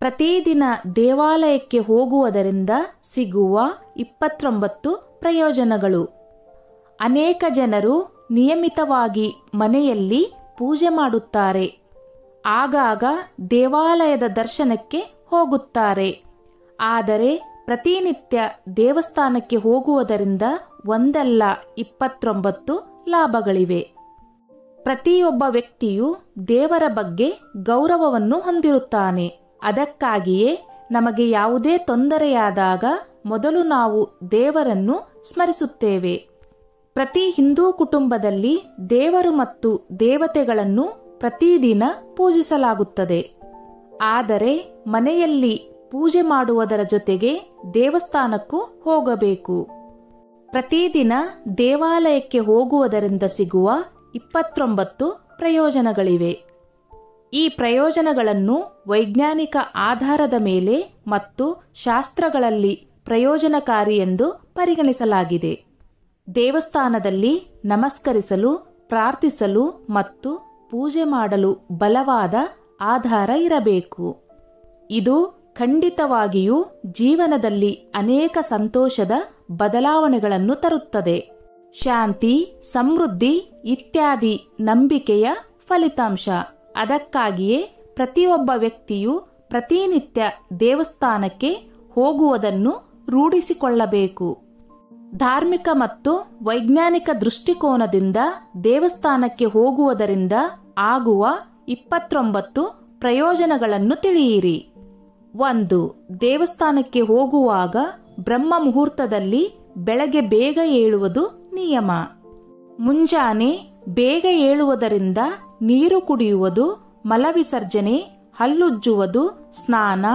ಪ್ರತಿದಿನ ದೇವಾಲಯಕ್ಕೆ ಹೋಗುವುದರಿಂದ ಸಿಗುವ 29 ಪ್ರಯೋಜನಗಳು. ಅನೇಕ ಜನರು ನಿಯಮಿತವಾಗಿ ಮನೆಯಲ್ಲಿ ಪೂಜೆ ಮಾಡುತ್ತಾರೆ. ಆಗಾಗ ದೇವಾಲಯದ ದರ್ಶನಕ್ಕೆ ಹೋಗುತ್ತಾರೆ. ಆದರೆ ಪ್ರತಿನಿತ್ಯ ದೇವಸ್ಥಾನಕ್ಕೆ ಹೋಗುವುದರಿಂದ ಒಂದಲ್ಲ 29 ಲಾಭಗಳಿವೆ. ಪ್ರತಿಯೊಬ್ಬ ವ್ಯಕ್ತಿಯು ದೇವರ ಬಗ್ಗೆ ಗೌರವವನ್ನು ಹೊಂದಿರುತ್ತಾನೆ. ಅದಕ್ಕಾಗಿಯೇ ನಮಗೆ ಯಾವುದೇ ತೊಂದರೆಯಾದಾಗ ಮೊದಲು ನಾವು ದೇವರನ್ನು ಸ್ಮರಿಸುತ್ತೇವೆ. ಪ್ರತಿ ಹಿಂದೂ ಕುಟುಂಬದಲ್ಲಿ ದೇವರು ಮತ್ತು ದೇವತೆಗಳನ್ನು ಪ್ರತಿದಿನ ಪೂಜಿಸಲಾಗುತ್ತದೆ. ಆದರೆ ಮನೆಯಲ್ಲಿ ಪೂಜೆ ಮಾಡುವುದರ ಜೊತೆಗೆ ದೇವಸ್ಥಾನಕ್ಕೂ ಹೋಗಬೇಕು. ಪ್ರತಿದಿನ ದೇವಾಲಯಕ್ಕೆ ಹೋಗುವುದರಿಂದ ಸಿಗುವ 29 ಪ್ರಯೋಜನಗಳಿವೆ. ಈ ಪ್ರಯೋಜನಗಳನ್ನು ವೈಜ್ಞಾನಿಕ ಆಧಾರದ ಮೇಲೆ ಮತ್ತು ಶಾಸ್ತ್ರಗಳಲ್ಲಿ ಪ್ರಯೋಜನಕಾರಿ ಎಂದು ಪರಿಗಣಿಸಲಾಗಿದೆ. ದೇವಸ್ಥಾನದಲ್ಲಿ ನಮಸ್ಕರಿಸಲು, ಪ್ರಾರ್ಥಿಸಲು ಮತ್ತು ಪೂಜೆ ಮಾಡಲು ಬಲವಾದ ಆಧಾರ ಇರಬೇಕು. ಇದು ಖಂಡಿತವಾಗಿಯೂ ಜೀವನದಲ್ಲಿ ಅನೇಕ ಸಂತೋಷದ ಬದಲಾವಣೆಗಳನ್ನು ತರುತ್ತದೆ. ಶಾಂತಿ, ಸಮೃದ್ಧಿ ಇತ್ಯಾದಿ ನಂಬಿಕೆಯ ಫಲಿತಾಂಶ. ಅದಕ್ಕಾಗಿಯೇ ಪ್ರತಿಯೊಬ್ಬ ವ್ಯಕ್ತಿಯು ಪ್ರತಿನಿತ್ಯ ದೇವಸ್ಥಾನಕ್ಕೆ ಹೋಗುವುದನ್ನು ರೂಢಿಸಿಕೊಳ್ಳಬೇಕು. ಧಾರ್ಮಿಕ ಮತ್ತು ವೈಜ್ಞಾನಿಕ ದೃಷ್ಟಿಕೋನದಿಂದ ದೇವಸ್ಥಾನಕ್ಕೆ ಹೋಗುವುದರಿಂದ ಆಗುವ 29 ಪ್ರಯೋಜನಗಳನ್ನು ತಿಳಿಯಿರಿ. 1. ದೇವಸ್ಥಾನಕ್ಕೆ ಹೋಗುವಾಗ ಬ್ರಹ್ಮ ಮುಹೂರ್ತದಲ್ಲಿ ಬೆಳಗ್ಗೆ ಬೇಗ ಏಳುವುದು ನಿಯಮ. ಮುಂಜಾನೆ ಬೇಗ ಏಳುವುದರಿಂದ ನೀರು ಕುಡಿಯುವುದು, ಮಲವಿಸರ್ಜನೆ, ಹಲ್ಲುಜ್ಜುವುದು, ಸ್ನಾನ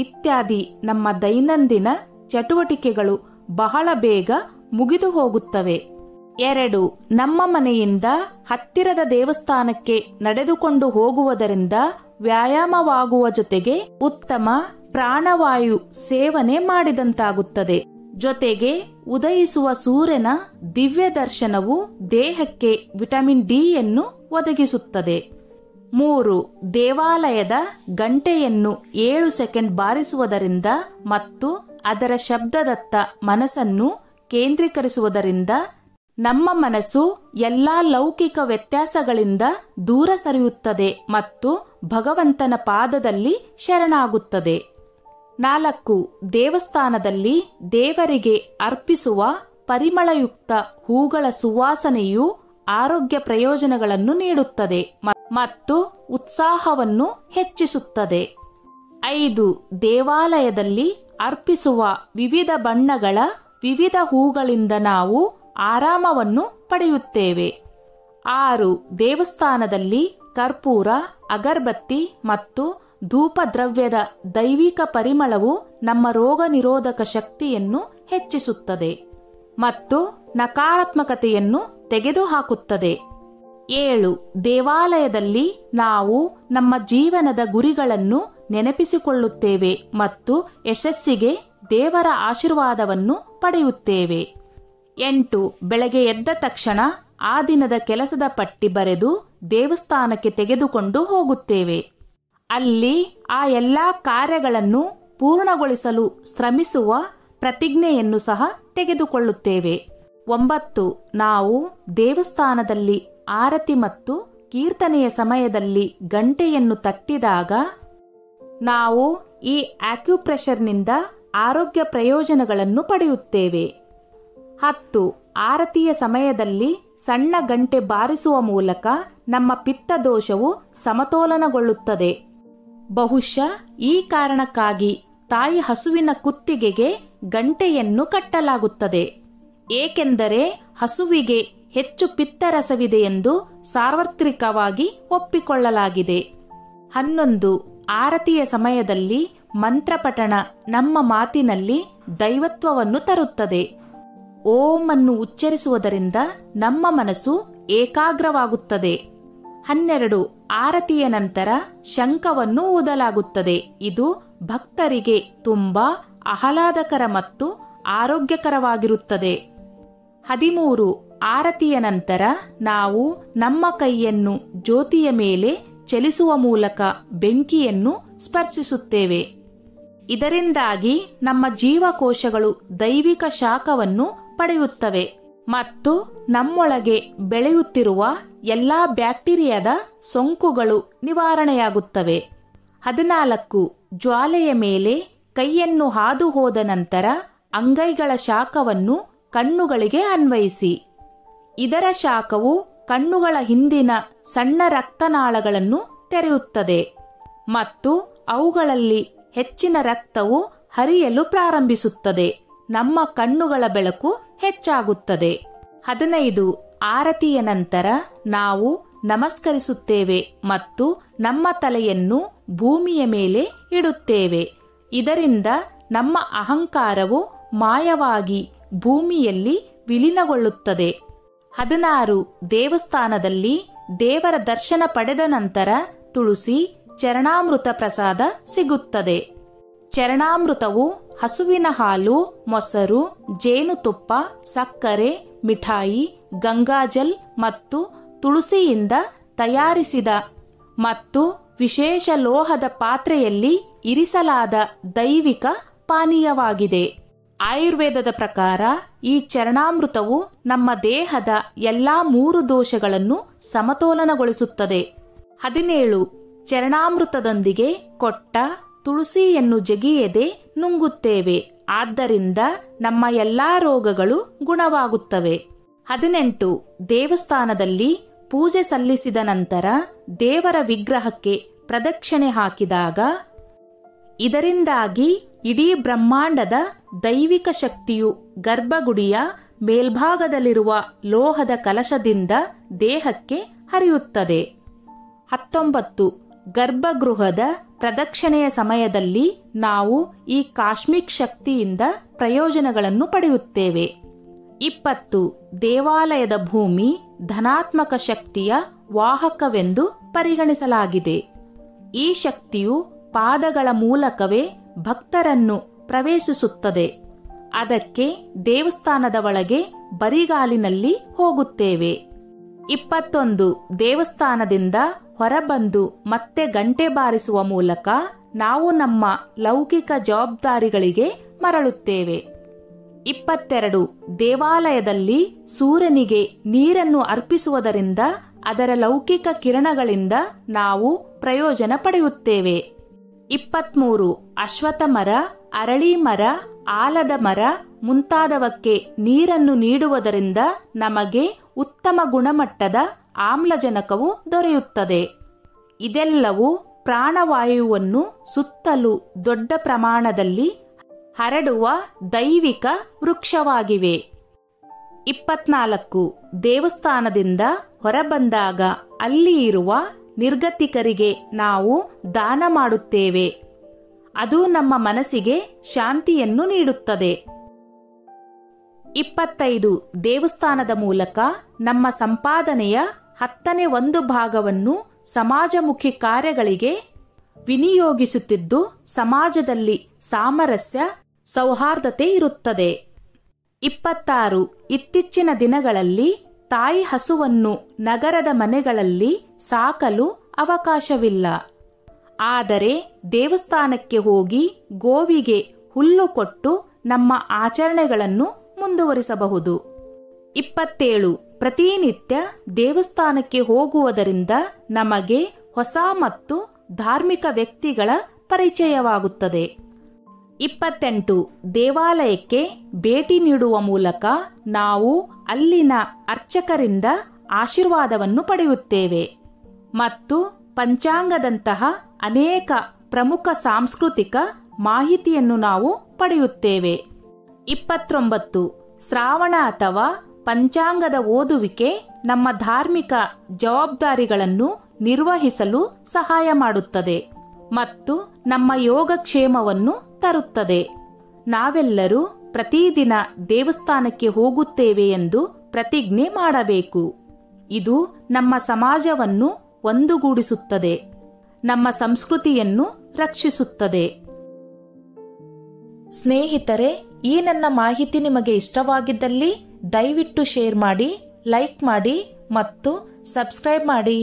ಇತ್ಯಾದಿ ನಮ್ಮ ದೈನಂದಿನ ಚಟುವಟಿಕೆಗಳು ಬಹಳ ಬೇಗ ಮುಗಿದು ಹೋಗುತ್ತವೆ. 2. ನಮ್ಮ ಮನೆಯಿಂದ ಹತ್ತಿರದ ದೇವಸ್ಥಾನಕ್ಕೆ ನಡೆದುಕೊಂಡು ಹೋಗುವುದರಿಂದ ವ್ಯಾಯಾಮವಾಗುವ ಜೊತೆಗೆ ಉತ್ತಮ ಪ್ರಾಣವಾಯು ಸೇವನೆ ಮಾಡಿದಂತಾಗುತ್ತದೆ. ಜೊತೆಗೆ ಉದಯಿಸುವ ಸೂರ್ಯನ ದಿವ್ಯ ದರ್ಶನವು ದೇಹಕ್ಕೆ ವಿಟಮಿನ್ ಡಿ ಯನ್ನು ಒದಗಿಸುತ್ತದೆ. 3. ದೇವಾಲಯದ ಗಂಟೆಯನ್ನು 7 ಸೆಕೆಂಡ್ ಬಾರಿಸುವುದರಿಂದ ಮತ್ತು ಅದರ ಶಬ್ದದತ್ತ ಮನಸ್ಸನ್ನು ಕೇಂದ್ರೀಕರಿಸುವುದರಿಂದ ನಮ್ಮ ಮನಸ್ಸು ಎಲ್ಲಾ ಲೌಕಿಕ ವ್ಯತ್ಯಾಸಗಳಿಂದ ದೂರ ಸರಿಯುತ್ತದೆ ಮತ್ತು ಭಗವಂತನ ಪಾದದಲ್ಲಿ ಶರಣಾಗುತ್ತದೆ. 4. ದೇವಸ್ಥಾನದಲ್ಲಿ ದೇವರಿಗೆ ಅರ್ಪಿಸುವ ಪರಿಮಳಯುಕ್ತ ಹೂಗಳ ಸುವಾಸನೆಯು ಆರೋಗ್ಯ ಪ್ರಯೋಜನಗಳನ್ನು ನೀಡುತ್ತದೆ ಮತ್ತು ಉತ್ಸಾಹವನ್ನು ಹೆಚ್ಚಿಸುತ್ತದೆ. 5. ದೇವಾಲಯದಲ್ಲಿ ಅರ್ಪಿಸುವ ವಿವಿಧ ಬಣ್ಣಗಳ ವಿವಿಧ ಹೂಗಳಿಂದ ನಾವು ಆರಾಮವನ್ನು ಪಡೆಯುತ್ತೇವೆ. 6. ದೇವಸ್ಥಾನದಲ್ಲಿ ಕರ್ಪೂರ, ಅಗರಬತ್ತಿ ಮತ್ತು ಧೂಪದ್ರವ್ಯದ ದೈವಿಕ ಪರಿಮಳವು ನಮ್ಮ ರೋಗ ನಿರೋಧಕ ಶಕ್ತಿಯನ್ನು ಹೆಚ್ಚಿಸುತ್ತದೆ ಮತ್ತು ನಕಾರಾತ್ಮಕತೆಯನ್ನು ತೆಗೆದುಹಾಕುತ್ತದೆ. 7. ದೇವಾಲಯದಲ್ಲಿ ನಾವು ನಮ್ಮ ಜೀವನದ ಗುರಿಗಳನ್ನು ನೆನಪಿಸಿಕೊಳ್ಳುತ್ತೇವೆ ಮತ್ತು ಯಶಸ್ಸಿಗೆ ದೇವರ ಆಶೀರ್ವಾದವನ್ನು ಪಡೆಯುತ್ತೇವೆ. 8. ಬೆಳಗ್ಗೆ ಎದ್ದ ತಕ್ಷಣ ಆ ದಿನದ ಕೆಲಸದ ಪಟ್ಟಿ ಬರೆದು ದೇವಸ್ಥಾನಕ್ಕೆ ತೆಗೆದುಕೊಂಡು ಹೋಗುತ್ತೇವೆ. ಅಲ್ಲಿ ಆ ಎಲ್ಲಾ ಕಾರ್ಯಗಳನ್ನು ಪೂರ್ಣಗೊಳಿಸಲು ಶ್ರಮಿಸುವ ಪ್ರತಿಜ್ಞೆಯನ್ನು ಸಹ ತೆಗೆದುಕೊಳ್ಳುತ್ತೇವೆ. 9. ನಾವು ದೇವಸ್ಥಾನದಲ್ಲಿ ಆರತಿ ಮತ್ತು ಕೀರ್ತನೆಯ ಸಮಯದಲ್ಲಿ ಗಂಟೆಯನ್ನು ತಟ್ಟಿದಾಗ ನಾವು ಈ ಆಕ್ಯುಪ್ರೆಷರ್ನಿಂದ ಆರೋಗ್ಯ ಪ್ರಯೋಜನಗಳನ್ನು ಪಡೆಯುತ್ತೇವೆ. 10. ಆರತಿಯ ಸಮಯದಲ್ಲಿ ಸಣ್ಣ ಗಂಟೆ ಬಾರಿಸುವ ಮೂಲಕ ನಮ್ಮ ಪಿತ್ತದೋಷವು ಸಮತೋಲನಗೊಳ್ಳುತ್ತದೆ. ಬಹುಶಃ ಈ ಕಾರಣಕ್ಕಾಗಿ ತಾಯಿ ಹಸುವಿನ ಕುತ್ತಿಗೆಗೆ ಗಂಟೆಯನ್ನು ಕಟ್ಟಲಾಗುತ್ತದೆ, ಏಕೆಂದರೆ ಹಸುವಿಗೆ ಹೆಚ್ಚು ಪಿತ್ತರಸವಿದೆ ಎಂದು ಸಾರ್ವತ್ರಿಕವಾಗಿ ಒಪ್ಪಿಕೊಳ್ಳಲಾಗಿದೆ. 11. ಆರತಿಯ ಸಮಯದಲ್ಲಿ ಮಂತ್ರಪಠಣ ನಮ್ಮ ಮಾತಿನಲ್ಲಿ ದೈವತ್ವವನ್ನು ತರುತ್ತದೆ. ಓಂ ಅನ್ನು ಉಚ್ಚರಿಸುವುದರಿಂದ ನಮ್ಮ ಮನಸ್ಸು ಏಕಾಗ್ರವಾಗುತ್ತದೆ. 12. ಆರತಿಯ ನಂತರ ಶಂಖವನ್ನು ಊದಲಾಗುತ್ತದೆ. ಇದು ಭಕ್ತರಿಗೆ ತುಂಬಾ ಆಹ್ಲಾದಕರ ಮತ್ತು ಆರೋಗ್ಯಕರವಾಗಿರುತ್ತದೆ. 13. ಆರತಿಯ ನಂತರ ನಾವು ನಮ್ಮ ಕೈಯನ್ನು ಜ್ಯೋತಿಯ ಮೇಲೆ ಚಲಿಸುವ ಮೂಲಕ ಬೆಂಕಿಯನ್ನು ಸ್ಪರ್ಶಿಸುತ್ತೇವೆ. ಇದರಿಂದಾಗಿ ನಮ್ಮ ಜೀವಕೋಶಗಳು ದೈವಿಕ ಶಾಖವನ್ನು ಪಡೆಯುತ್ತವೆ ಮತ್ತು ನಮ್ಮೊಳಗೆ ಬೆಳೆಯುತ್ತಿರುವ ಎಲ್ಲಾ ಬ್ಯಾಕ್ಟೀರಿಯಾದ ಸೋಂಕುಗಳು ನಿವಾರಣೆಯಾಗುತ್ತವೆ. 14 ಜ್ವಾಲೆಯ ಮೇಲೆ ಕೈಯನ್ನು ಹಾದು ಹೋದ ನಂತರ ಅಂಗೈಗಳ ಶಾಖವನ್ನು ಕಣ್ಣುಗಳಿಗೆ ಅನ್ವಯಿಸಿ. ಇದರ ಶಾಖವು ಕಣ್ಣುಗಳ ಹಿಂದಿನ ಸಣ್ಣ ರಕ್ತನಾಳಗಳನ್ನು ತೆರೆಯುತ್ತದೆ ಮತ್ತು ಅವುಗಳಲ್ಲಿ ಹೆಚ್ಚಿನ ರಕ್ತವು ಹರಿಯಲು ಪ್ರಾರಂಭಿಸುತ್ತದೆ. ನಮ್ಮ ಕಣ್ಣುಗಳ ಬೆಳಕು ಹೆಚ್ಚಾಗುತ್ತದೆ. 15 ಆರತಿಯ ನಂತರ ನಾವು ನಮಸ್ಕರಿಸುತ್ತೇವೆ ಮತ್ತು ನಮ್ಮ ತಲೆಯನ್ನು ಭೂಮಿಯ ಮೇಲೆ ಇಡುತ್ತೇವೆ. ಇದರಿಂದ ನಮ್ಮ ಅಹಂಕಾರವು ಮಾಯವಾಗಿ ಭೂಮಿಯಲ್ಲಿ ವಿಲೀನಗೊಳ್ಳುತ್ತದೆ. 16 ದೇವಸ್ಥಾನದಲ್ಲಿ ದೇವರ ದರ್ಶನ ಪಡೆದ ನಂತರ ತುಳಸಿ ಚರಣಾಮೃತ ಪ್ರಸಾದ ಸಿಗುತ್ತದೆ. ಚರಣಾಮೃತವು ಹಸುವಿನ ಹಾಲು, ಮೊಸರು, ಜೇನುತುಪ್ಪ, ಸಕ್ಕರೆ, ಮಿಠಾಯಿ, ಗಂಗಾಜಲ್ ಮತ್ತು ತುಳಸಿಯಿಂದ ತಯಾರಿಸಿದ ಮತ್ತು ವಿಶೇಷ ಲೋಹದ ಪಾತ್ರೆಯಲ್ಲಿ ಇರಿಸಲಾದ ದೈವಿಕ ಪಾನೀಯವಾಗಿದೆ. ಆಯುರ್ವೇದದ ಪ್ರಕಾರ ಈ ಚರಣಾಮೃತವು ನಮ್ಮ ದೇಹದ ಎಲ್ಲಾ 3 ದೋಷಗಳನ್ನು ಸಮತೋಲನಗೊಳಿಸುತ್ತದೆ. 17 ಚರಣಾಮೃತದೊಂದಿಗೆ ಕೊಟ್ಟ ತುಳಸಿಯನ್ನು ಜಗಿಯದೆ ನುಂಗುತ್ತೇವೆ. ಆದ್ದರಿಂದ ನಮ್ಮ ಎಲ್ಲಾ ರೋಗಗಳು ಗುಣವಾಗುತ್ತವೆ. 18 ದೇವಸ್ಥಾನದಲ್ಲಿ ಪೂಜೆ ಸಲ್ಲಿಸಿದ ನಂತರ ದೇವರ ವಿಗ್ರಹಕ್ಕೆ ಪ್ರದಕ್ಷಿಣೆ ಹಾಕಿದಾಗ ಇದರಿಂದಾಗಿ ಇಡೀ ಬ್ರಹ್ಮಾಂಡದ ದೈವಿಕ ಶಕ್ತಿಯು ಗರ್ಭಗುಡಿಯ ಮೇಲ್ಭಾಗದಲ್ಲಿರುವ ಲೋಹದ ಕಲಶದಿಂದ ದೇಹಕ್ಕೆ ಹರಿಯುತ್ತದೆ. 19 ಗರ್ಭಗೃಹದ ಪ್ರದಕ್ಷಿಣೆಯ ಸಮಯದಲ್ಲಿ ನಾವು ಈ ಕಾಸ್ಮಿಕ್ ಶಕ್ತಿಯಿಂದ ಪ್ರಯೋಜನಗಳನ್ನು ಪಡೆಯುತ್ತೇವೆ. 20 ದೇವಾಲಯದ ಭೂಮಿ ಧನಾತ್ಮಕ ಶಕ್ತಿಯ ವಾಹಕವೆಂದು ಪರಿಗಣಿಸಲಾಗಿದೆ. ಈ ಶಕ್ತಿಯು ಪಾದಗಳ ಮೂಲಕವೇ ಭಕ್ತರನ್ನು ಪ್ರವೇಶಿಸುತ್ತದೆ. ಅದಕ್ಕೆ ದೇವಸ್ಥಾನದ ಒಳಗೆ ಬರಿಗಾಲಿನಲ್ಲಿ ಹೋಗುತ್ತೇವೆ. 21 ದೇವಸ್ಥಾನದಿಂದ ಹೊರಬಂದು ಮತ್ತೆ ಗಂಟೆ ಬಾರಿಸುವ ಮೂಲಕ ನಾವು ನಮ್ಮ ಲೌಕಿಕ ಜವಾಬ್ದಾರಿಗಳಿಗೆ ಮರಳುತ್ತೇವೆ. 22 ದೇವಾಲಯದಲ್ಲಿ ಸೂರ್ಯನಿಗೆ ನೀರನ್ನು ಅರ್ಪಿಸುವುದರಿಂದ ಅದರ ಲೌಕಿಕ ಕಿರಣಗಳಿಂದ ನಾವು ಪ್ರಯೋಜನ ಪಡೆಯುತ್ತೇವೆ. 23 ಅಶ್ವತ್ಥ ಮರ, ಅರಳಿ ಮರ, ಆಲದ ಮರ ಮುಂತಾದವಕ್ಕೆ ನೀರನ್ನು ನೀಡುವುದರಿಂದ ನಮಗೆ ಉತ್ತಮ ಗುಣಮಟ್ಟದ ಆಮ್ಲಜನಕವು ದೊರೆಯುತ್ತದೆ. ಇದೆಲ್ಲವೂ ಪ್ರಾಣವಾಯುವನ್ನು ಸುತ್ತಲೂ ದೊಡ್ಡ ಪ್ರಮಾಣದಲ್ಲಿ ಹರಡುವ ದೈವಿಕ ವೃಕ್ಷವಾಗಿವೆ. 24 ದೇವಸ್ಥಾನದಿಂದ ಹೊರಬಂದಾಗ ಅಲ್ಲಿ ಇರುವ ನಿರ್ಗತಿಕರಿಗೆ ನಾವು ದಾನ ಮಾಡುತ್ತೇವೆ. ಅದು ನಮ್ಮ ಮನಸ್ಸಿಗೆ ಶಾಂತಿಯನ್ನು ನೀಡುತ್ತದೆ. 25 ದೇವಸ್ಥಾನದ ಮೂಲಕ ನಮ್ಮ ಸಂಪಾದನೆಯ 1/10 ಸಮಾಜಮುಖಿ ಕಾರ್ಯಗಳಿಗೆ ವಿನಿಯೋಗಿಸುತ್ತಿದ್ದು ಸಮಾಜದಲ್ಲಿ ಸಾಮರಸ್ಯ ಸೌಹಾರ್ದತೆ ಇರುತ್ತದೆ. 26 ಇತ್ತೀಚಿನ ದಿನಗಳಲ್ಲಿ ತಾಯಿ ಹಸುವನ್ನು ನಗರದ ಮನೆಗಳಲ್ಲಿ ಸಾಕಲು ಅವಕಾಶವಿಲ್ಲ. ಆದರೆ ದೇವಸ್ಥಾನಕ್ಕೆ ಹೋಗಿ ಗೋವಿಗೆ ಹುಲ್ಲು ಕೊಟ್ಟು ನಮ್ಮ ಆಚರಣೆಗಳನ್ನು ಮುಂದುವರಿಸಬಹುದು. 27 ಪ್ರತಿನಿತ್ಯ ದೇವಸ್ಥಾನಕ್ಕೆ ಹೋಗುವುದರಿಂದ ನಮಗೆ ಹೊಸ ಮತ್ತು ಧಾರ್ಮಿಕ ವ್ಯಕ್ತಿಗಳ ಪರಿಚಯವಾಗುತ್ತದೆ. 28 ದೇವಾಲಯಕ್ಕೆ ಭೇಟಿ ನೀಡುವ ಮೂಲಕ ನಾವು ಅಲ್ಲಿನ ಅರ್ಚಕರಿಂದ ಆಶೀರ್ವಾದವನ್ನು ಪಡೆಯುತ್ತೇವೆ ಮತ್ತು ಪಂಚಾಂಗದಂತಹ ಅನೇಕ ಪ್ರಮುಖ ಸಾಂಸ್ಕೃತಿಕ ಮಾಹಿತಿಯನ್ನು ನಾವು ಪಡೆಯುತ್ತೇವೆ. 29 ಶ್ರಾವಣ ಅಥವಾ ಪಂಚಾಂಗದ ಓದುವಿಕೆ ನಮ್ಮ ಧಾರ್ಮಿಕ ಜವಾಬ್ದಾರಿಗಳನ್ನು ನಿರ್ವಹಿಸಲು ಸಹಾಯ ಮಾಡುತ್ತದೆ ಮತ್ತು ನಮ್ಮ ಯೋಗಕ್ಷೇಮವನ್ನು ತರುತ್ತದೆ. ನಾವೆಲ್ಲರೂ ಪ್ರತಿದಿನ ದೇವಸ್ಥಾನಕ್ಕೆ ಹೋಗುತ್ತೇವೆ ಎಂದು ಪ್ರತಿಜ್ಞೆ ಮಾಡಬೇಕು. ಇದು ನಮ್ಮ ಸಮಾಜವನ್ನು ಒಂದುಗೂಡಿಸುತ್ತದೆ, ನಮ್ಮ ಸಂಸ್ಕೃತಿಯನ್ನು ರಕ್ಷಿಸುತ್ತದೆ. ಸ್ನೇಹಿತರೆ, ಈ ನನ್ನ ಮಾಹಿತಿ ನಿಮಗೆ ಇಷ್ಟವಾಗಿದ್ದಲ್ಲಿ ದಯವಿಟ್ಟು ಶೇರ್ ಮಾಡಿ, ಲೈಕ್ ಮಾಡಿ ಮತ್ತು ಸಬ್ಸ್ಕ್ರೈಬ್ ಮಾಡಿ.